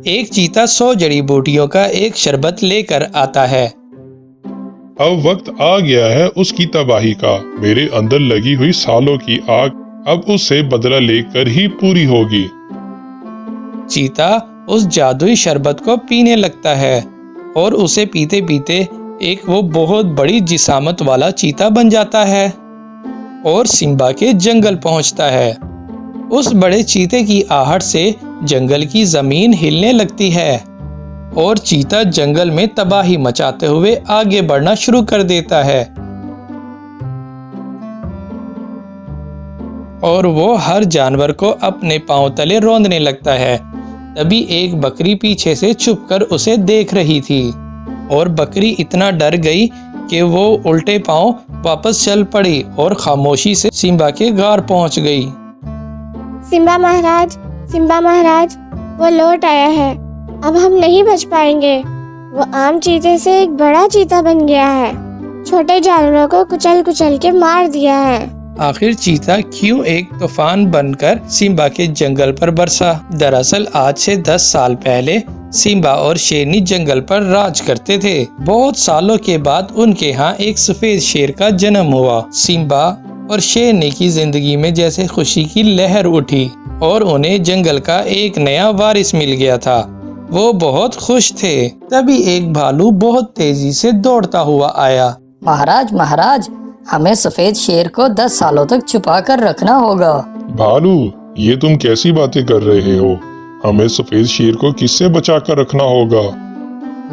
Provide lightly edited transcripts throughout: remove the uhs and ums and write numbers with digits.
एक चीता 100 जड़ी बूटियों का एक शरबत लेकर आता है। अब वक्त आ गया है उसकी तबाही का। मेरे अंदर लगी हुई सालों की आग अब उससे बदला लेकर ही पूरी होगी। चीता उस जादुई शरबत को पीने लगता है और उसे पीते पीते एक वो बहुत बड़ी जिसामत वाला चीता बन जाता है और सिम्बा के जंगल पहुंचता है। उस बड़े चीते की आहट से जंगल की जमीन हिलने लगती है और चीता जंगल में तबाही मचाते हुए आगे बढ़ना शुरू कर देता है और वो हर जानवर को अपने पांव तले रौंदने लगता है। तभी एक बकरी पीछे से छुपकर उसे देख रही थी और बकरी इतना डर गई कि वो उल्टे पांव वापस चल पड़ी और खामोशी से सिम्बा के गार पहुंच गई। सिम्बा महाराज, वो लौट आया है। अब हम नहीं बच पाएंगे। वो आम चीते से एक बड़ा चीता बन गया है। छोटे जानवरों को कुचल कुचल के मार दिया है। आखिर चीता क्यों एक तूफान बनकर सिम्बा के जंगल पर बरसा? दरअसल आज से 10 साल पहले सिम्बा और शेरनी जंगल पर राज करते थे। बहुत सालों के बाद उनके यहाँ एक सफेद शेर का जन्म हुआ। सिम्बा और शेरनी की जिंदगी में जैसे खुशी की लहर उठी और उन्हें जंगल का एक नया वारिस मिल गया था। वो बहुत खुश थे। तभी एक भालू बहुत तेजी से दौड़ता हुआ आया। महाराज, हमें सफेद शेर को 10 सालों तक छुपा कर रखना होगा। भालू, ये तुम कैसी बातें कर रहे हो? हमें सफेद शेर को किससे बचा कर रखना होगा?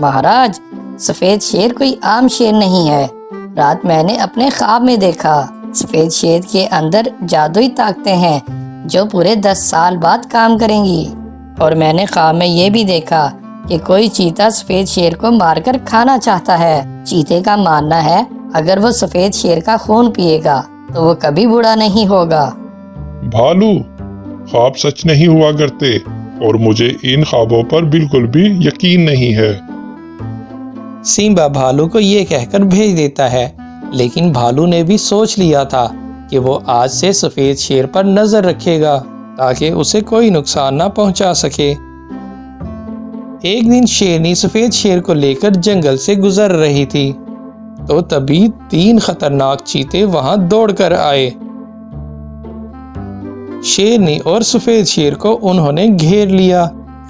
महाराज, सफेद शेर कोई आम शेर नहीं है। रात मैंने अपने ख्वाब में देखा। सफेद शेर के अंदर जादुई ताकतें हैं जो पूरे 10 साल बाद काम करेंगी। और मैंने ख्वाब में ये भी देखा कि कोई चीता सफेद शेर को मारकर खाना चाहता है। चीते का मानना है अगर वो सफेद शेर का खून पिएगा तो वो कभी बूढ़ा नहीं होगा। भालू, ख्वाब सच नहीं हुआ करते और मुझे इन ख्वाबों पर बिल्कुल भी यकीन नहीं है। सिम्बा भालू को ये कहकर भेज देता है, लेकिन भालू ने भी सोच लिया था कि वो आज से सफेद शेर पर नजर रखेगा ताकि उसे कोई नुकसान ना पहुंचा सके। एक दिन शेरनी सफेद शेर को लेकर जंगल से गुजर रही थी तो तभी 3 खतरनाक चीते वहां दौड़कर आए। शेरनी और सफेद शेर को उन्होंने घेर लिया।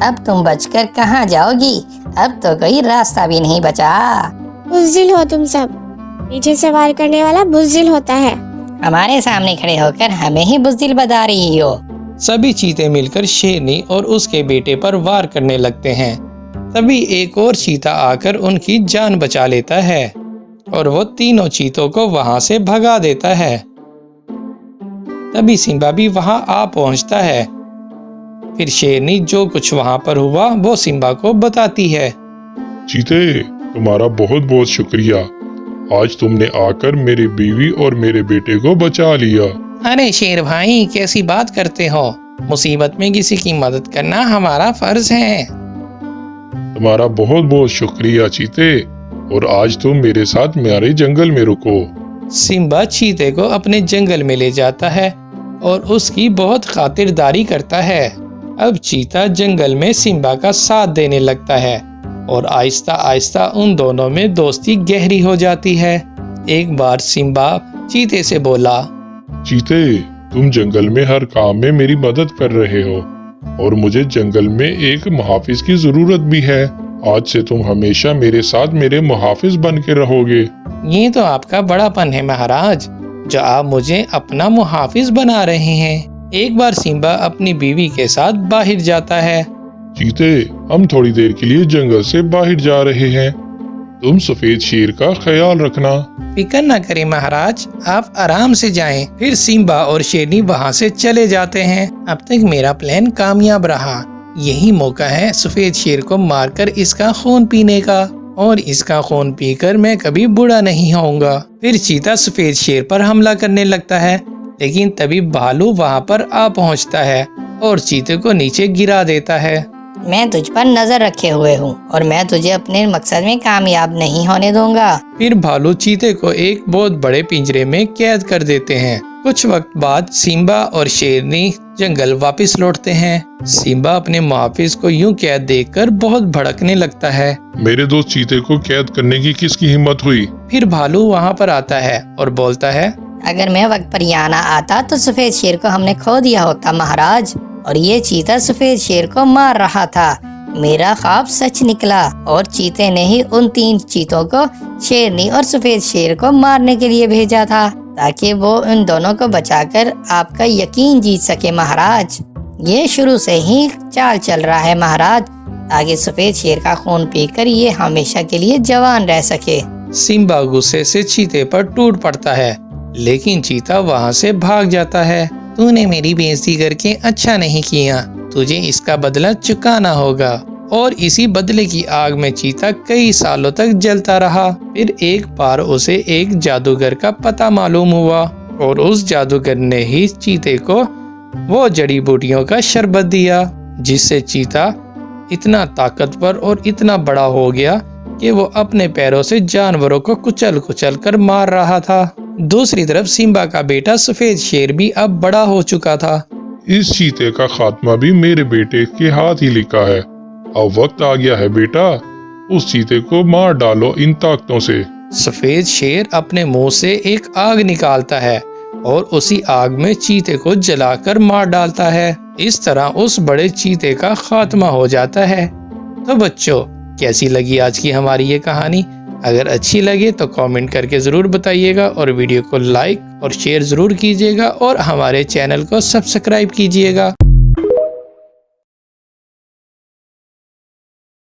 अब तुम बचकर कहाँ जाओगी? अब तो कोई रास्ता भी नहीं बचा। बुज़दिल हो तुम सब। पीछे से वार करने वाला बुज़दिल होता है। हमारे सामने खड़े होकर हमें ही बुज़दिल बता रही हो। सभी चीते मिलकर शेरनी और उसके बेटे पर वार करने लगते हैं। तभी एक और चीता आकर उनकी जान बचा लेता है और वो तीनों चीतों को वहां से भगा देता है। तभी सिम्बा भी वहां आ पहुंचता है। फिर शेरनी जो कुछ वहां पर हुआ वो सिम्बा को बताती है। चीते, तुम्हारा बहुत बहुत शुक्रिया। आज तुमने आकर मेरी बीवी और मेरे बेटे को बचा लिया। अरे शेर भाई, कैसी बात करते हो? मुसीबत में किसी की मदद करना हमारा फर्ज है। तुम्हारा बहुत बहुत शुक्रिया चीते, और आज तुम मेरे साथ मेरे जंगल में रुको। सिम्बा चीते को अपने जंगल में ले जाता है और उसकी बहुत खातिरदारी करता है। अब चीता जंगल में सिम्बा का साथ देने लगता है और आहिस्ता आहिस्ता उन दोनों में दोस्ती गहरी हो जाती है। एक बार सिम्बा चीते से बोला, चीते, तुम जंगल में हर काम में मेरी मदद कर रहे हो और मुझे जंगल में एक मुहाफिज की जरूरत भी है। आज से तुम हमेशा मेरे साथ मेरे मुहाफिज बन के रहोगे। ये तो आपका बड़ापन है महाराज, जो आप मुझे अपना मुहाफिज बना रहे हैं। एक बार सिम्बा अपनी बीवी के साथ बाहर जाता है। चीते, हम थोड़ी देर के लिए जंगल से बाहर जा रहे हैं। तुम सफेद शेर का ख्याल रखना। फिक्र न करें महाराज, आप आराम से जाएं। फिर सिम्बा और शेरनी वहाँ से चले जाते हैं। अब तक मेरा प्लान कामयाब रहा। यही मौका है सफेद शेर को मारकर इसका खून पीने का, और इसका खून पीकर मैं कभी बूढ़ा नहीं होऊंगा। फिर चीता सफेद शेर पर हमला करने लगता है, लेकिन तभी भालू वहाँ पर आ पहुँचता है और चीते को नीचे गिरा देता है। मैं तुझ पर नजर रखे हुए हूँ और मैं तुझे अपने मकसद में कामयाब नहीं होने दूंगा। फिर भालू चीते को एक बहुत बड़े पिंजरे में कैद कर देते हैं कुछ वक्त बाद सिम्बा और शेरनी जंगल वापस लौटते हैं। सिम्बा अपने मुहाफिज को यूं कैद देखकर बहुत भड़कने लगता है। मेरे दोस्त चीते को कैद करने की किसकी हिम्मत हुई? फिर भालू वहाँ पर आता है और बोलता है, अगर मैं वक्त पर यहाँ ना आता तो सफेद शेर को हमने खो दिया होता महाराज, और ये चीता सफेद शेर को मार रहा था। मेरा ख्वाब सच निकला और चीते ने ही उन 3 चीतों को शेरनी और सफेद शेर को मारने के लिए भेजा था, ताकि वो उन दोनों को बचाकर आपका यकीन जीत सके महाराज। ये शुरू से ही चाल चल रहा है महाराज, ताकि सफेद शेर का खून पीकर ये हमेशा के लिए जवान रह सके। सिम्बा गुस्से से चीते पर टूट पड़ता है, लेकिन चीता वहाँ से भाग जाता है। तूने मेरी बेइज्जती करके अच्छा नहीं किया, तुझे इसका बदला चुकाना होगा। और इसी बदले की आग में चीता कई सालों तक जलता रहा। फिर एक बार उसे एक जादूगर का पता मालूम हुआ और उस जादूगर ने ही चीते को वो जड़ी बूटियों का शरबत दिया, जिससे चीता इतना ताकतवर और इतना बड़ा हो गया कि वो अपने पैरों से जानवरों को कुचल कुचल कर मार रहा था। दूसरी तरफ सिम्बा का बेटा सफेद शेर भी अब बड़ा हो चुका था। इस चीते का खात्मा भी मेरे बेटे के हाथ ही लिखा है। अब वक्त आ गया है बेटा, उस चीते को मार डालो इन ताकतों से। सफेद शेर अपने मुंह से एक आग निकालता है और उसी आग में चीते को जलाकर मार डालता है। इस तरह उस बड़े चीते का खात्मा हो जाता है। तो बच्चों, कैसी लगी आज की हमारी ये कहानी? अगर अच्छी लगे तो कमेंट करके ज़रूर बताइएगा और वीडियो को लाइक और शेयर ज़रूर कीजिएगा और हमारे चैनल को सब्सक्राइब कीजिएगा।